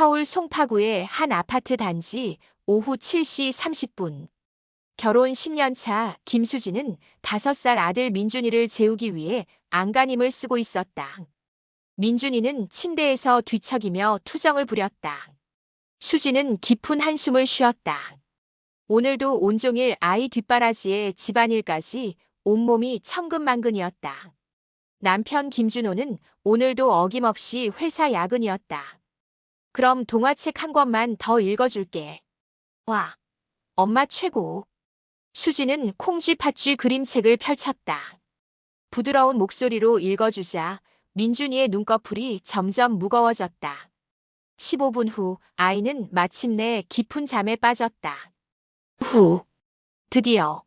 서울 송파구의 한 아파트 단지 오후 7시 30분. 결혼 10년 차 김수진은 5살 아들 민준이를 재우기 위해 안간힘을 쓰고 있었다. 민준이는 침대에서 뒤척이며 투정을 부렸다. 수진은 깊은 한숨을 쉬었다. 오늘도 온종일 아이 뒷바라지에 집안일까지 온몸이 천근만근이었다. 남편 김준호는 오늘도 어김없이 회사 야근이었다. 그럼 동화책 한 권만 더 읽어줄게. 와, 엄마 최고. 수지는 콩쥐 팥쥐 그림책을 펼쳤다. 부드러운 목소리로 읽어주자 민준이의 눈꺼풀이 점점 무거워졌다. 15분 후 아이는 마침내 깊은 잠에 빠졌다. 드디어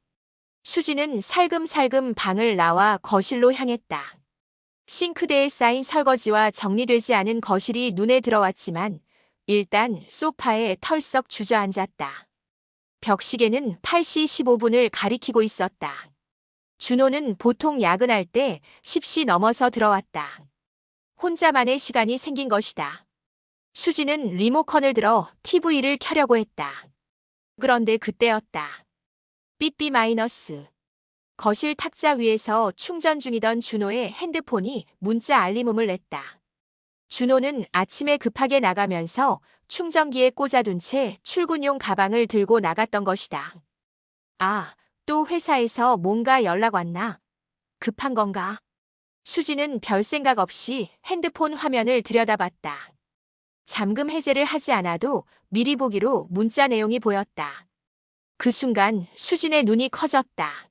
수지는 살금살금 방을 나와 거실로 향했다. 싱크대에 쌓인 설거지와 정리되지 않은 거실이 눈에 들어왔지만 일단 소파에 털썩 주저앉았다. 벽시계는 8시 15분을 가리키고 있었다. 준호는 보통 야근할 때 10시 넘어서 들어왔다. 혼자만의 시간이 생긴 것이다. 수지는 리모컨을 들어 TV를 켜려고 했다. 그런데 그때였다. 삐삐 마이너스. 거실 탁자 위에서 충전 중이던 준호의 핸드폰이 문자 알림음을 냈다. 준호는 아침에 급하게 나가면서 충전기에 꽂아둔 채 출근용 가방을 들고 나갔던 것이다. 아, 또 회사에서 뭔가 연락 왔나? 급한 건가? 수지는 별 생각 없이 핸드폰 화면을 들여다봤다. 잠금 해제를 하지 않아도 미리 보기로 문자 내용이 보였다. 그 순간 수진의 눈이 커졌다.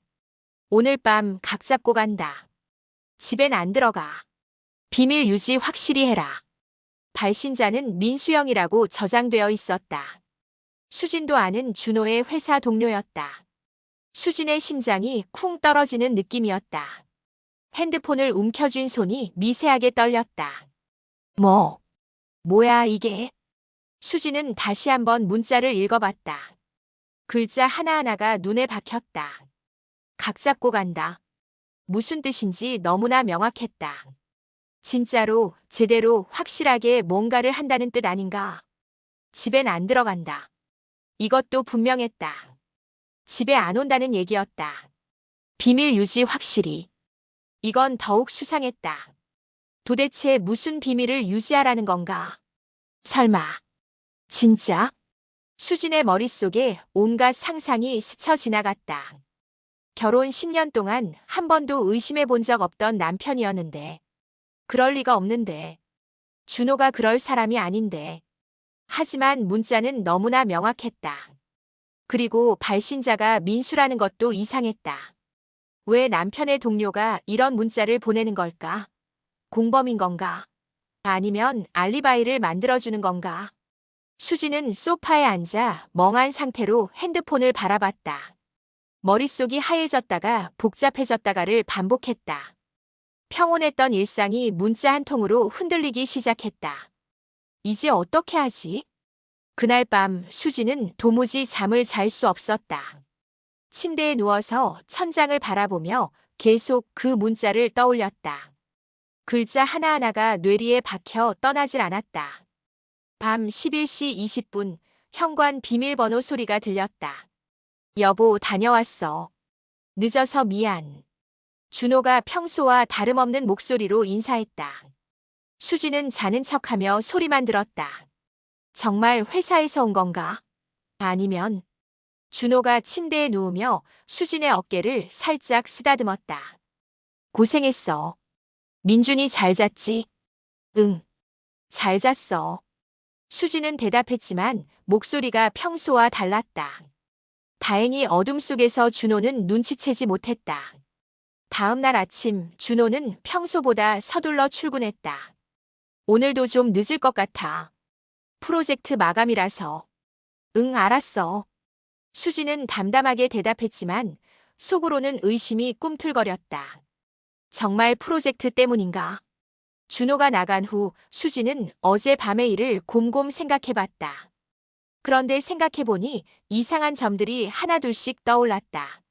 오늘 밤 각 잡고 간다. 집엔 안 들어가. 비밀 유지 확실히 해라. 발신자는 민수영이라고 저장되어 있었다. 수진도 아는 준호의 회사 동료였다. 수진의 심장이 쿵 떨어지는 느낌이었다. 핸드폰을 움켜쥔 손이 미세하게 떨렸다. 뭐야 이게? 수진은 다시 한번 문자를 읽어봤다. 글자 하나하나가 눈에 박혔다. 각 잡고 간다. 무슨 뜻인지 너무나 명확했다. 진짜로 제대로 확실하게 뭔가를 한다는 뜻 아닌가? 집엔 안 들어간다. 이것도 분명했다. 집에 안 온다는 얘기였다. 비밀 유지 확실히. 이건 더욱 수상했다. 도대체 무슨 비밀을 유지하라는 건가? 설마. 진짜? 수진의 머릿속에 온갖 상상이 스쳐 지나갔다. 결혼 10년 동안 한 번도 의심해 본 적 없던 남편이었는데. 그럴 리가 없는데. 준호가 그럴 사람이 아닌데. 하지만 문자는 너무나 명확했다. 그리고 발신자가 민수라는 것도 이상했다. 왜 남편의 동료가 이런 문자를 보내는 걸까? 공범인 건가? 아니면 알리바이를 만들어주는 건가? 수지는 소파에 앉아 멍한 상태로 핸드폰을 바라봤다. 머릿속이 하얘졌다가 복잡해졌다가를 반복했다. 평온했던 일상이 문자 한 통으로 흔들리기 시작했다. 이제 어떻게 하지? 그날 밤 수지는 도무지 잠을 잘 수 없었다. 침대에 누워서 천장을 바라보며 계속 그 문자를 떠올렸다. 글자 하나하나가 뇌리에 박혀 떠나질 않았다. 밤 11시 20분 현관 비밀번호 소리가 들렸다. 여보, 다녀왔어. 늦어서 미안. 준호가 평소와 다름없는 목소리로 인사했다. 수지는 자는 척하며 소리만 들었다. 정말 회사에서 온 건가? 아니면 준호가 침대에 누우며 수진의 어깨를 살짝 쓰다듬었다. 고생했어. 민준이 잘 잤지? 응. 잘 잤어. 수진은 대답했지만 목소리가 평소와 달랐다. 다행히 어둠 속에서 준호는 눈치채지 못했다. 다음 날 아침 준호는 평소보다 서둘러 출근했다. 오늘도 좀 늦을 것 같아. 프로젝트 마감이라서. 응, 알았어. 수지는 담담하게 대답했지만 속으로는 의심이 꿈틀거렸다. 정말 프로젝트 때문인가? 준호가 나간 후 수지는 어젯밤의 일을 곰곰 생각해봤다. 그런데 생각해보니 이상한 점들이 하나둘씩 떠올랐다.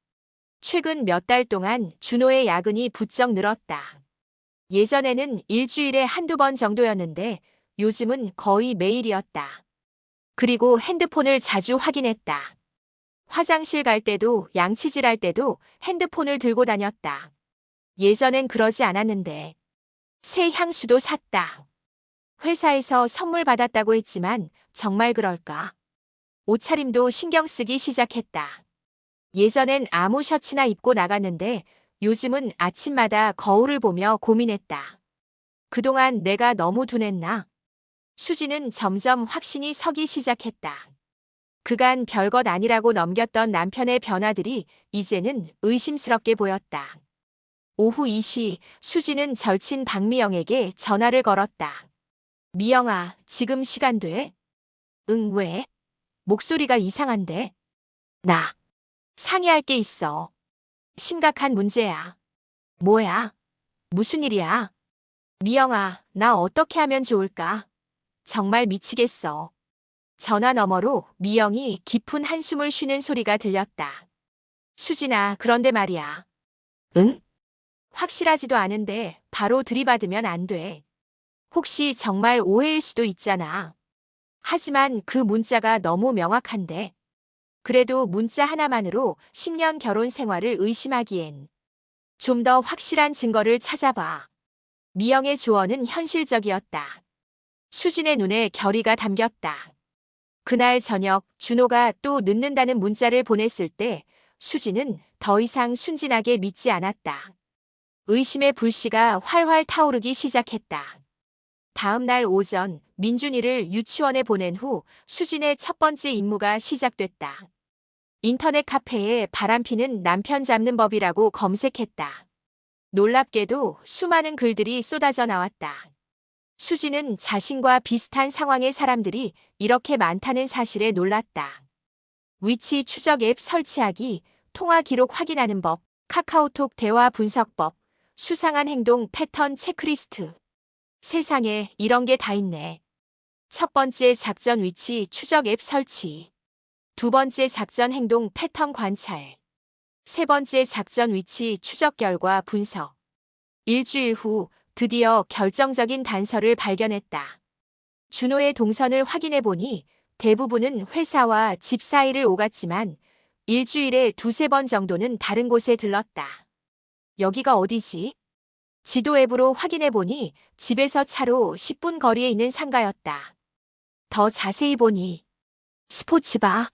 최근 몇 달 동안 준호의 야근이 부쩍 늘었다. 예전에는 일주일에 한두 번 정도였는데 요즘은 거의 매일이었다. 그리고 핸드폰을 자주 확인했다. 화장실 갈 때도 양치질 할 때도 핸드폰을 들고 다녔다. 예전엔 그러지 않았는데. 새 향수도 샀다. 회사에서 선물 받았다고 했지만 정말 그럴까? 옷차림도 신경 쓰기 시작했다. 예전엔 아무 셔츠나 입고 나갔는데 요즘은 아침마다 거울을 보며 고민했다. 그동안 내가 너무 둔했나? 수지는 점점 확신이 서기 시작했다. 그간 별것 아니라고 넘겼던 남편의 변화들이 이제는 의심스럽게 보였다. 오후 2시 수지는 절친 박미영에게 전화를 걸었다. 미영아, 지금 시간 돼? 응, 왜? 목소리가 이상한데? 나 상의할 게 있어. 심각한 문제야. 뭐야? 무슨 일이야? 미영아, 나 어떻게 하면 좋을까? 정말 미치겠어. 전화 너머로 미영이 깊은 한숨을 쉬는 소리가 들렸다. 수진아, 그런데 말이야. 응? 확실하지도 않은데 바로 들이받으면 안 돼. 혹시 정말 오해일 수도 있잖아. 하지만 그 문자가 너무 명확한데. 그래도 문자 하나만으로 10년 결혼 생활을 의심하기엔 좀 더 확실한 증거를 찾아봐. 미영의 조언은 현실적이었다. 수진의 눈에 결의가 담겼다. 그날 저녁 준호가 또 늦는다는 문자를 보냈을 때 수진은 더 이상 순진하게 믿지 않았다. 의심의 불씨가 활활 타오르기 시작했다. 다음 날 오전 민준이를 유치원에 보낸 후 수진의 첫 번째 임무가 시작됐다. 인터넷 카페에 바람피는 남편 잡는 법이라고 검색했다. 놀랍게도 수많은 글들이 쏟아져 나왔다. 수지는 자신과 비슷한 상황의 사람들이 이렇게 많다는 사실에 놀랐다. 위치 추적 앱 설치하기, 통화 기록 확인하는 법, 카카오톡 대화 분석법, 수상한 행동 패턴 체크리스트. 세상에 이런 게 다 있네. 첫 번째 작전 위치 추적 앱 설치. 두 번째 작전 행동 패턴 관찰. 세 번째 작전 위치 추적 결과 분석. 일주일 후 드디어 결정적인 단서를 발견했다. 준호의 동선을 확인해 보니 대부분은 회사와 집 사이를 오갔지만 일주일에 두세 번 정도는 다른 곳에 들렀다. 여기가 어디지? 지도 앱으로 확인해 보니 집에서 차로 10분 거리에 있는 상가였다. 더 자세히 보니 스포츠바,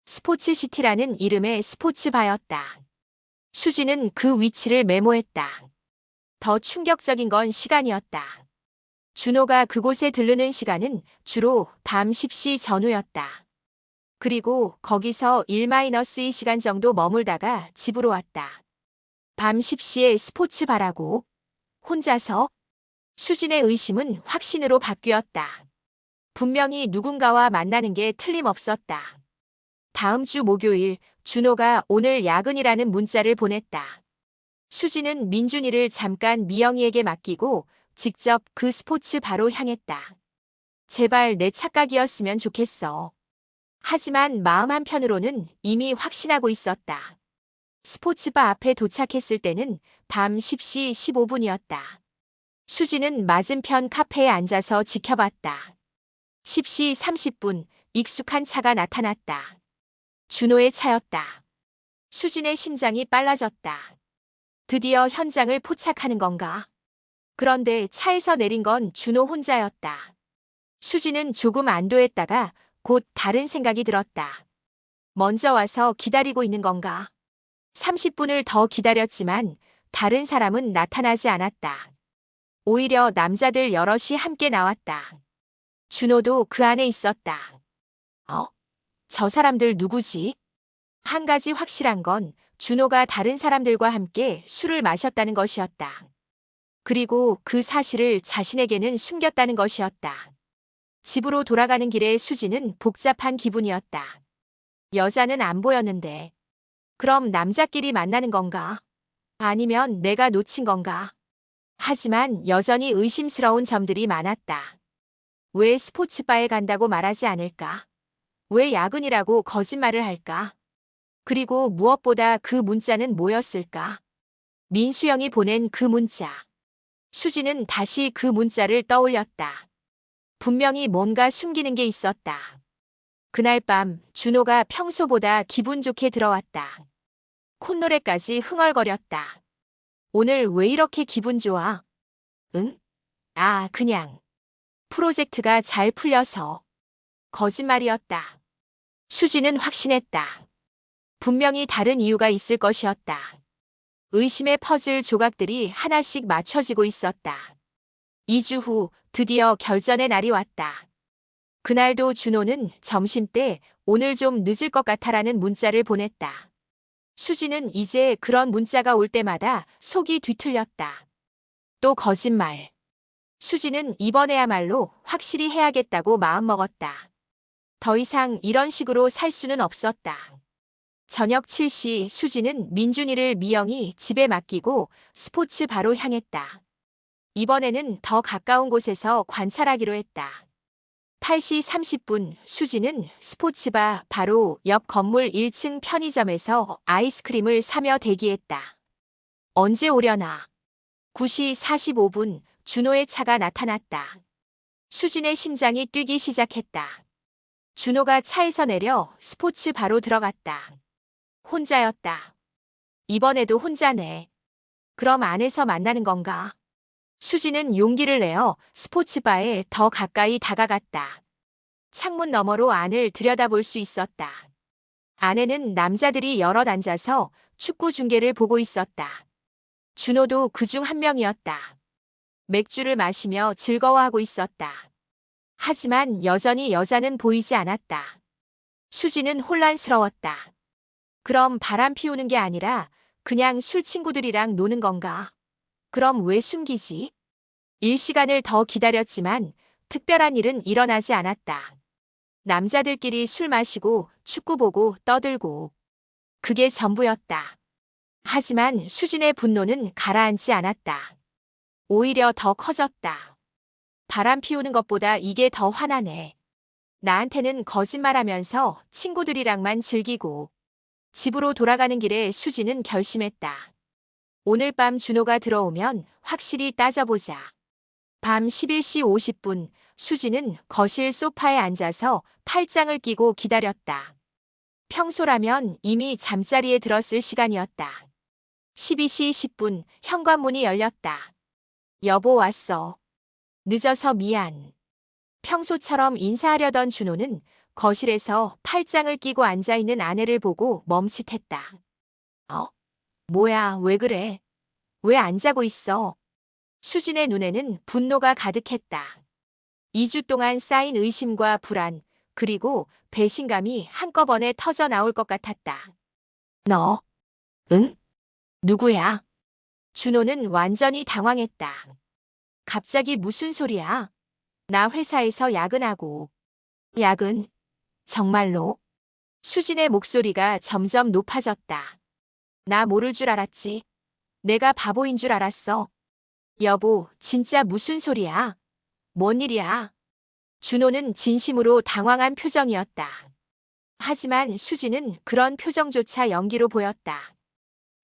스포츠시티라는 이름의 스포츠바였다. 수지는 그 위치를 메모했다. 더 충격적인 건 시간이었다. 준호가 그곳에 들르는 시간은 주로 밤 10시 전후였다. 그리고 거기서 1-2시간 정도 머물다가 집으로 왔다. 밤 10시에 스포츠바라고? 혼자서? 수진의 의심은 확신으로 바뀌었다. 분명히 누군가와 만나는 게 틀림없었다. 다음 주 목요일 준호가 오늘 야근이라는 문자를 보냈다. 수진은 민준이를 잠깐 미영이에게 맡기고 직접 그 스포츠바로 향했다. 제발 내 착각이었으면 좋겠어. 하지만 마음 한편으로는 이미 확신하고 있었다. 스포츠바 앞에 도착했을 때는 밤 10시 15분이었다. 수진은 맞은편 카페에 앉아서 지켜봤다. 10시 30분 익숙한 차가 나타났다. 준호의 차였다. 수진의 심장이 빨라졌다. 드디어 현장을 포착하는 건가? 그런데 차에서 내린 건 준호 혼자였다. 수진은 조금 안도했다가 곧 다른 생각이 들었다. 먼저 와서 기다리고 있는 건가? 30분을 더 기다렸지만 다른 사람은 나타나지 않았다. 오히려 남자들 여럿이 함께 나왔다. 준호도 그 안에 있었다. 저 사람들 누구지? 한 가지 확실한 건 준호가 다른 사람들과 함께 술을 마셨다는 것이었다. 그리고 그 사실을 자신에게는 숨겼다는 것이었다. 집으로 돌아가는 길에 수지는 복잡한 기분이었다. 여자는 안 보였는데. 그럼 남자끼리 만나는 건가? 아니면 내가 놓친 건가? 하지만 여전히 의심스러운 점들이 많았다. 왜 스포츠바에 간다고 말하지 않을까? 왜 야근이라고 거짓말을 할까? 그리고 무엇보다 그 문자는 뭐였을까? 민수영이 보낸 그 문자. 수지는 다시 그 문자를 떠올렸다. 분명히 뭔가 숨기는 게 있었다. 그날 밤 준호가 평소보다 기분 좋게 들어왔다. 콧노래까지 흥얼거렸다. 오늘 왜 이렇게 기분 좋아? 응? 그냥. 프로젝트가 잘 풀려서. 거짓말이었다. 수지는 확신했다. 분명히 다른 이유가 있을 것이었다. 의심의 퍼즐 조각들이 하나씩 맞춰지고 있었다. 2주 후 드디어 결전의 날이 왔다. 그날도 준호는 점심때 오늘 좀 늦을 것 같아라는 문자를 보냈다. 수지는 이제 그런 문자가 올 때마다 속이 뒤틀렸다. 또 거짓말. 수지는 이번에야말로 확실히 해야겠다고 마음먹었다. 더 이상 이런 식으로 살 수는 없었다. 저녁 7시 수지는 민준이를 미영이 집에 맡기고 스포츠 바로 향했다. 이번에는 더 가까운 곳에서 관찰하기로 했다. 8시 30분 수지는 스포츠바 바로 옆 건물 1층 편의점에서 아이스크림을 사며 대기했다. 언제 오려나? 9시 45분 준호의 차가 나타났다. 수진의 심장이 뛰기 시작했다. 준호가 차에서 내려 스포츠 바로 들어갔다. 혼자였다. 이번에도 혼자네. 그럼 안에서 만나는 건가? 수지는 용기를 내어 스포츠바에 더 가까이 다가갔다. 창문 너머로 안을 들여다볼 수 있었다. 안에는 남자들이 여럿 앉아서 축구 중계를 보고 있었다. 준호도 그중 한 명이었다. 맥주를 마시며 즐거워하고 있었다. 하지만 여전히 여자는 보이지 않았다. 수지는 혼란스러웠다. 그럼 바람 피우는 게 아니라 그냥 술 친구들이랑 노는 건가? 그럼 왜 숨기지? 일시간을 더 기다렸지만 특별한 일은 일어나지 않았다. 남자들끼리 술 마시고 축구 보고 떠들고. 그게 전부였다. 하지만 수진의 분노는 가라앉지 않았다. 오히려 더 커졌다. 바람 피우는 것보다 이게 더 화나네. 나한테는 거짓말하면서 친구들이랑만 즐기고. 집으로 돌아가는 길에 수지는 결심했다. 오늘 밤 준호가 들어오면 확실히 따져보자. 밤 11시 50분 수지는 거실 소파에 앉아서 팔짱을 끼고 기다렸다. 평소라면 이미 잠자리에 들었을 시간이었다. 12시 10분 현관문이 열렸다. 여보 왔어. 늦어서 미안. 평소처럼 인사하려던 준호는 거실에서 팔짱을 끼고 앉아있는 아내를 보고 멈칫했다. 뭐야, 왜 그래? 왜 안 자고 있어? 수진의 눈에는 분노가 가득했다. 2주 동안 쌓인 의심과 불안, 그리고 배신감이 한꺼번에 터져 나올 것 같았다. 너? 응? 누구야? 준호는 완전히 당황했다. 갑자기 무슨 소리야? 나 회사에서 야근하고. 야근? 정말로? 수진의 목소리가 점점 높아졌다. 나 모를 줄 알았지. 내가 바보인 줄 알았어. 여보, 진짜 무슨 소리야? 뭔 일이야? 준호는 진심으로 당황한 표정이었다. 하지만 수지는 그런 표정조차 연기로 보였다.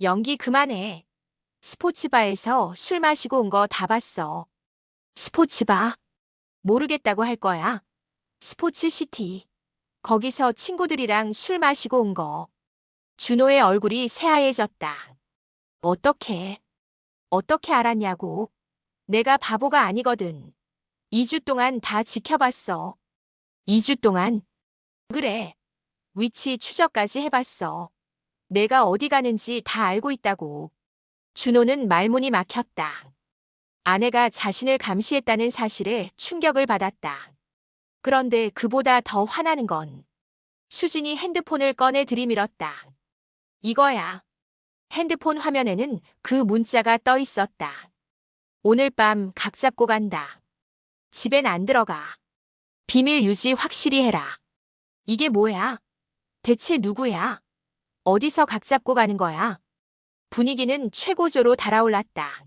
연기 그만해. 스포츠바에서 술 마시고 온 거 다 봤어. 스포츠바? 모르겠다고 할 거야. 스포츠시티. 거기서 친구들이랑 술 마시고 온 거. 준호의 얼굴이 새하얘졌다. 어떻게 알았냐고. 내가 바보가 아니거든. 2주 동안 다 지켜봤어. 2주 동안? 그래. 위치 추적까지 해봤어. 내가 어디 가는지 다 알고 있다고. 준호는 말문이 막혔다. 아내가 자신을 감시했다는 사실에 충격을 받았다. 그런데 그보다 더 화나는 건 수진이 핸드폰을 꺼내 들이밀었다. 이거야. 핸드폰 화면에는 그 문자가 떠 있었다. 오늘 밤 각 잡고 간다. 집엔 안 들어가. 비밀 유지 확실히 해라. 이게 뭐야? 대체 누구야? 어디서 각 잡고 가는 거야? 분위기는 최고조로 달아올랐다.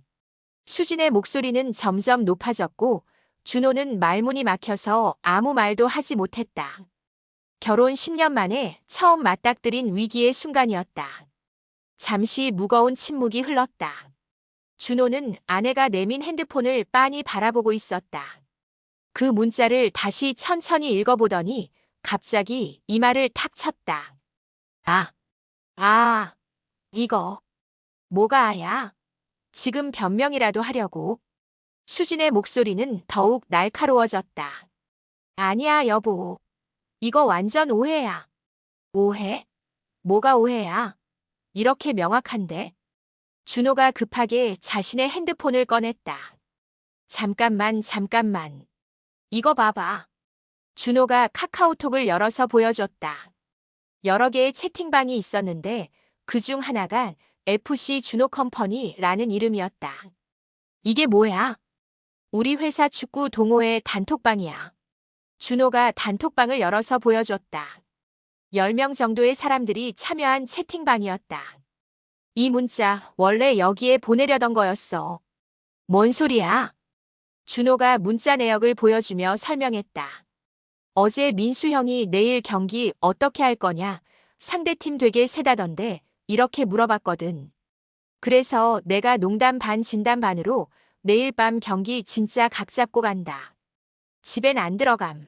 수진의 목소리는 점점 높아졌고 준호는 말문이 막혀서 아무 말도 하지 못했다. 결혼 10년 만에 처음 맞닥뜨린 위기의 순간이었다. 잠시 무거운 침묵이 흘렀다. 준호는 아내가 내민 핸드폰을 빤히 바라보고 있었다. 그 문자를 다시 천천히 읽어보더니 갑자기 이마를 탁 쳤다. 아, 아, 이거 뭐가 아야? 지금 변명이라도 하려고. 수진의 목소리는 더욱 날카로워졌다. 아니야, 여보. 이거 완전 오해야. 오해? 뭐가 오해야? 이렇게 명확한데. 준호가 급하게 자신의 핸드폰을 꺼냈다. 잠깐만. 이거 봐봐. 준호가 카카오톡을 열어서 보여줬다. 여러 개의 채팅방이 있었는데 그중 하나가 FC 준호 컴퍼니라는 이름이었다. 이게 뭐야? 우리 회사 축구 동호회 단톡방이야. 준호가 단톡방을 열어서 보여줬다. 10명 정도의 사람들이 참여한 채팅방이었다. 이 문자 원래 여기에 보내려던 거였어. 뭔 소리야? 준호가 문자 내역을 보여주며 설명했다. 어제 민수 형이 내일 경기 어떻게 할 거냐? 상대팀 되게 세다던데 이렇게 물어봤거든. 그래서 내가 농담 반 진담 반으로 내일 밤 경기 진짜 각 잡고 간다. 집엔 안 들어감.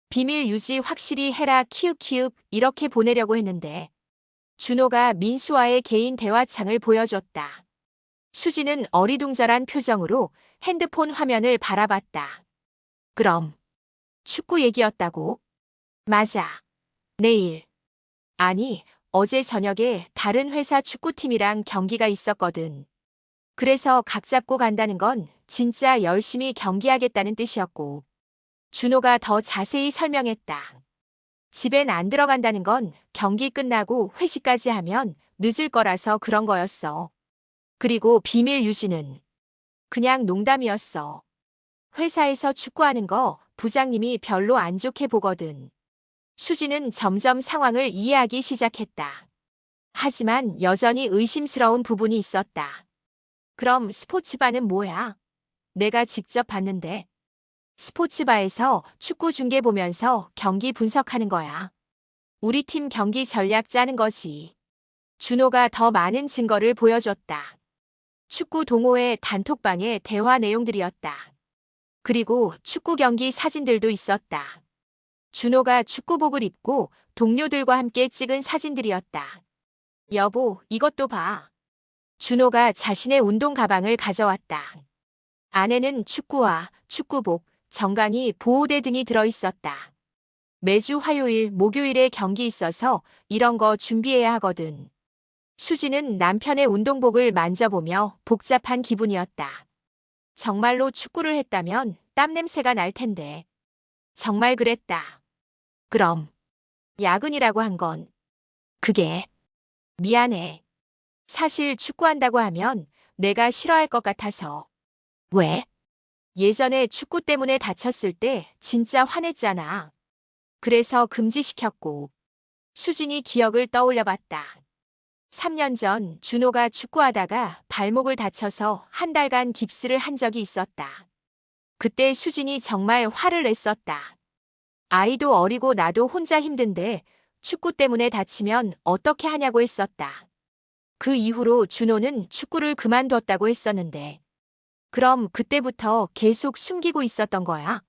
비밀 유지 확실히 해라 키읔키읔 이렇게 보내려고 했는데 준호가 민수와의 개인 대화창을 보여줬다. 수지는 어리둥절한 표정으로 핸드폰 화면을 바라봤다. 그럼 축구 얘기였다고? 맞아. 내일. 아니, 어제 저녁에 다른 회사 축구팀이랑 경기가 있었거든. 그래서 각 잡고 간다는 건 진짜 열심히 경기하겠다는 뜻이었고. 준호가 더 자세히 설명했다. 집엔 안 들어간다는 건 경기 끝나고 회식까지 하면 늦을 거라서 그런 거였어. 그리고 비밀 유지는 그냥 농담이었어. 회사에서 축구하는 거 부장님이 별로 안 좋게 보거든. 수지는 점점 상황을 이해하기 시작했다. 하지만 여전히 의심스러운 부분이 있었다. 그럼 스포츠바는 뭐야? 내가 직접 봤는데. 스포츠바에서 축구 중계 보면서 경기 분석하는 거야. 우리 팀 경기 전략 짜는 거지. 준호가 더 많은 증거를 보여줬다. 축구 동호회 단톡방의 대화 내용들이었다. 그리고 축구 경기 사진들도 있었다. 준호가 축구복을 입고 동료들과 함께 찍은 사진들이었다. 여보, 이것도 봐. 준호가 자신의 운동 가방을 가져왔다. 안에는 축구화, 축구복, 정강이, 보호대 등이 들어있었다. 매주 화요일, 목요일에 경기 있어서 이런 거 준비해야 하거든. 수지는 남편의 운동복을 만져보며 복잡한 기분이었다. 정말로 축구를 했다면 땀 냄새가 날 텐데. 정말 그랬다. 그럼 야근이라고 한 건 그게 미안해. 사실 축구한다고 하면 내가 싫어할 것 같아서. 왜? 예전에 축구 때문에 다쳤을 때 진짜 화냈잖아. 그래서 금지시켰고. 수진이 기억을 떠올려 봤다. 3년 전 준호가 축구하다가 발목을 다쳐서 한 달간 깁스를 한 적이 있었다. 그때 수진이 정말 화를 냈었다. 아이도 어리고 나도 혼자 힘든데 축구 때문에 다치면 어떻게 하냐고 했었다. 그 이후로 준호는 축구를 그만뒀다고 했었는데 그럼 그때부터 계속 숨기고 있었던 거야?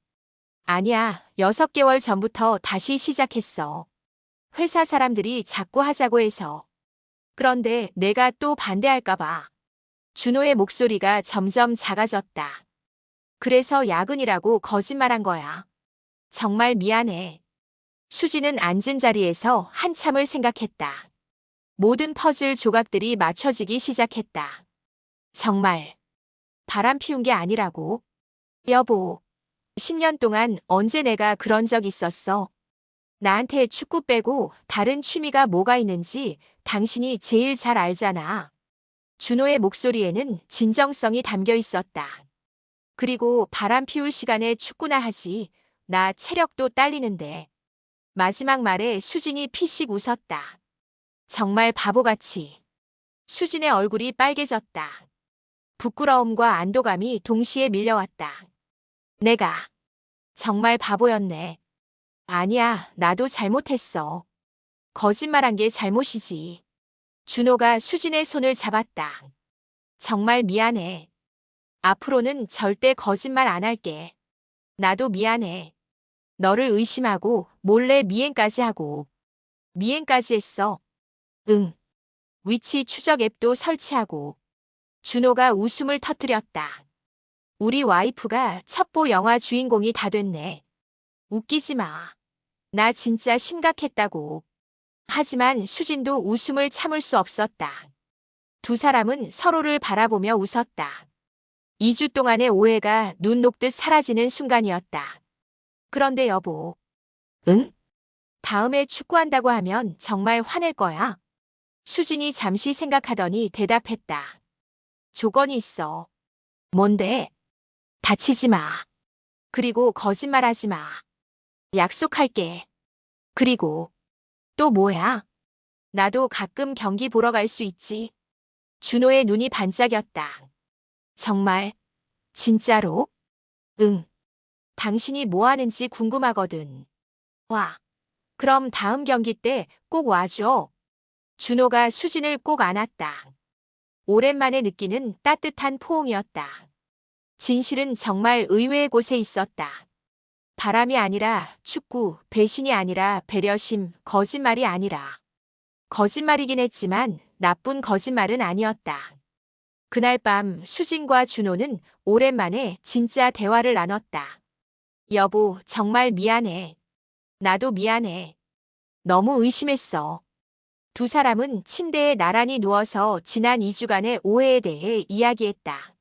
아니야, 6개월 전부터 다시 시작했어. 회사 사람들이 자꾸 하자고 해서. 그런데 내가 또 반대할까 봐. 준호의 목소리가 점점 작아졌다. 그래서 야근이라고 거짓말한 거야. 정말 미안해. 수지는 앉은 자리에서 한참을 생각했다. 모든 퍼즐 조각들이 맞춰지기 시작했다. 정말 바람 피운 게 아니라고. 여보, 10년 동안 언제 내가 그런 적 있었어? 나한테 축구 빼고 다른 취미가 뭐가 있는지 당신이 제일 잘 알잖아. 준호의 목소리에는 진정성이 담겨 있었다. 그리고 바람 피울 시간에 축구나 하지. 나 체력도 딸리는데. 마지막 말에 수진이 피식 웃었다. 정말 바보같이. 수진의 얼굴이 빨개졌다. 부끄러움과 안도감이 동시에 밀려왔다. 내가 정말 바보였네. 아니야, 나도 잘못했어. 거짓말한 게 잘못이지. 준호가 수진의 손을 잡았다. 정말 미안해. 앞으로는 절대 거짓말 안 할게. 나도 미안해. 너를 의심하고 몰래 미행까지 하고. 미행까지 했어. 응. 위치 추적 앱도 설치하고. 준호가 웃음을 터뜨렸다. 우리 와이프가 첩보 영화 주인공이 다 됐네. 웃기지 마. 나 진짜 심각했다고. 하지만 수진도 웃음을 참을 수 없었다. 두 사람은 서로를 바라보며 웃었다. 2주 동안의 오해가 눈 녹듯 사라지는 순간이었다. 그런데 여보. 응? 다음에 축구한다고 하면 정말 화낼 거야? 수진이 잠시 생각하더니 대답했다. 조건이 있어. 뭔데? 다치지 마. 그리고 거짓말하지 마. 약속할게. 그리고 또 뭐야? 나도 가끔 경기 보러 갈 수 있지. 준호의 눈이 반짝였다. 정말? 진짜로? 응. 당신이 뭐 하는지 궁금하거든. 와. 그럼 다음 경기 때 꼭 와줘. 준호가 수진을 꼭 안았다. 오랜만에 느끼는 따뜻한 포옹이었다. 진실은 정말 의외의 곳에 있었다. 바람이 아니라 축구, 배신이 아니라 배려심, 거짓말이 아니라. 거짓말이긴 했지만 나쁜 거짓말은 아니었다. 그날 밤 수진과 준호는 오랜만에 진짜 대화를 나눴다. 여보, 정말 미안해. 나도 미안해. 너무 의심했어. 두 사람은 침대에 나란히 누워서 지난 2주간의 오해에 대해 이야기했다.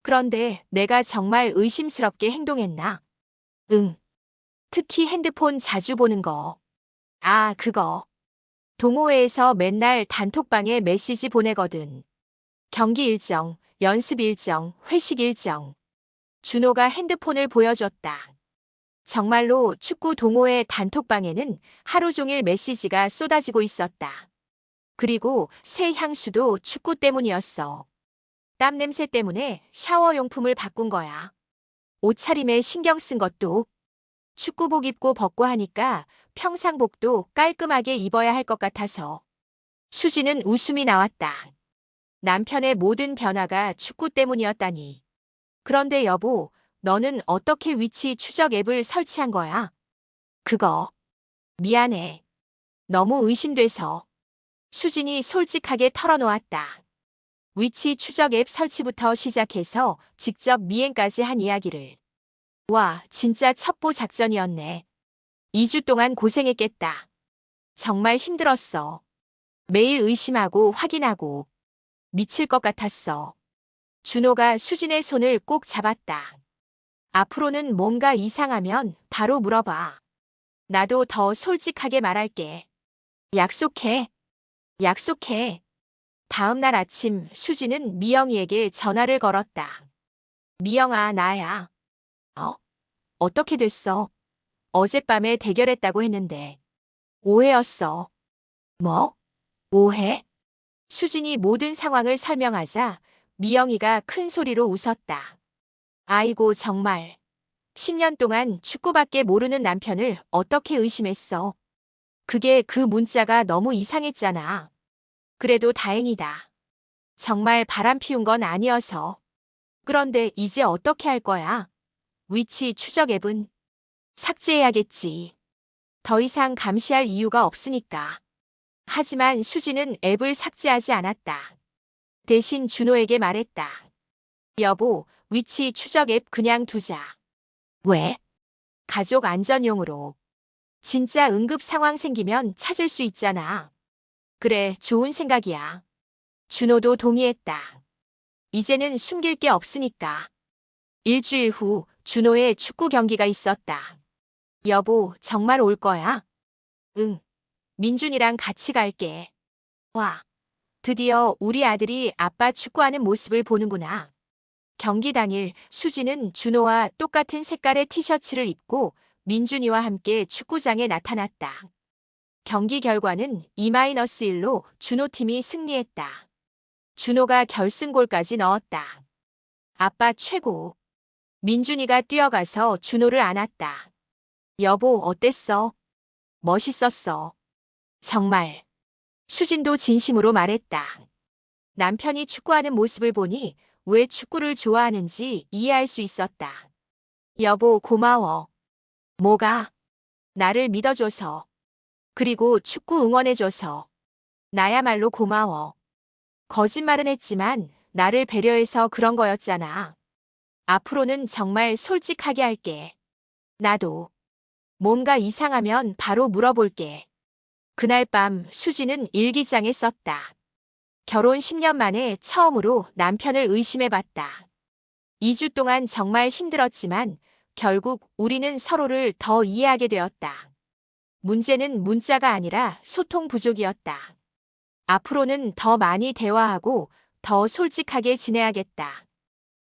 그런데 내가 정말 의심스럽게 행동했나? 응. 특히 핸드폰 자주 보는 거. 아, 그거. 동호회에서 맨날 단톡방에 메시지 보내거든. 경기 일정, 연습 일정, 회식 일정. 준호가 핸드폰을 보여줬다. 정말로 축구 동호회 단톡방에는 하루 종일 메시지가 쏟아지고 있었다. 그리고 새 향수도 축구 때문이었어. 땀 냄새 때문에 샤워용품을 바꾼 거야. 옷차림에 신경 쓴 것도 축구복 입고 벗고 하니까 평상복도 깔끔하게 입어야 할 것 같아서. 수지는 웃음이 나왔다. 남편의 모든 변화가 축구 때문이었다니. 그런데 여보, 너는 어떻게 위치 추적 앱을 설치한 거야? 그거. 미안해. 너무 의심돼서. 수진이 솔직하게 털어놓았다. 위치 추적 앱 설치부터 시작해서 직접 미행까지 한 이야기를. 와, 진짜 첩보 작전이었네. 2주 동안 고생했겠다. 정말 힘들었어. 매일 의심하고 확인하고. 미칠 것 같았어. 준호가 수진의 손을 꼭 잡았다. 앞으로는 뭔가 이상하면 바로 물어봐. 나도 더 솔직하게 말할게. 약속해. 약속해. 다음 날 아침 수진은 미영이에게 전화를 걸었다. 미영아, 나야. 어? 어떻게 됐어? 어젯밤에 대결했다고 했는데. 오해였어. 뭐? 오해? 수진이 모든 상황을 설명하자 미영이가 큰 소리로 웃었다. 아이고, 정말. 10년 동안 축구밖에 모르는 남편을 어떻게 의심했어? 그게 그 문자가 너무 이상했잖아. 그래도 다행이다. 정말 바람 피운 건 아니어서. 그런데 이제 어떻게 할 거야? 위치 추적 앱은 삭제해야겠지. 더 이상 감시할 이유가 없으니까. 하지만 수지는 앱을 삭제하지 않았다. 대신 준호에게 말했다. 여보, 위치 추적 앱 그냥 두자. 왜? 가족 안전용으로. 진짜 응급 상황 생기면 찾을 수 있잖아. 그래, 좋은 생각이야. 준호도 동의했다. 이제는 숨길 게 없으니까. 일주일 후 준호의 축구 경기가 있었다. 여보, 정말 올 거야? 응. 민준이랑 같이 갈게. 와, 드디어 우리 아들이 아빠 축구하는 모습을 보는구나. 경기 당일 수지는 준호와 똑같은 색깔의 티셔츠를 입고 민준이와 함께 축구장에 나타났다. 경기 결과는 2-1로 준호팀이 승리했다. 준호가 결승골까지 넣었다. 아빠 최고. 민준이가 뛰어가서 준호를 안았다. 여보, 어땠어? 멋있었어. 정말. 수진도 진심으로 말했다. 남편이 축구하는 모습을 보니 왜 축구를 좋아하는지 이해할 수 있었다. 여보, 고마워. 뭐가? 나를 믿어줘서. 그리고 축구 응원해줘서. 나야말로 고마워. 거짓말은 했지만 나를 배려해서 그런 거였잖아. 앞으로는 정말 솔직하게 할게. 나도. 뭔가 이상하면 바로 물어볼게. 그날 밤 수지는 일기장에 썼다. 결혼 10년 만에 처음으로 남편을 의심해봤다. 2주 동안 정말 힘들었지만 결국 우리는 서로를 더 이해하게 되었다. 문제는 문자가 아니라 소통 부족이었다. 앞으로는 더 많이 대화하고 더 솔직하게 지내야겠다.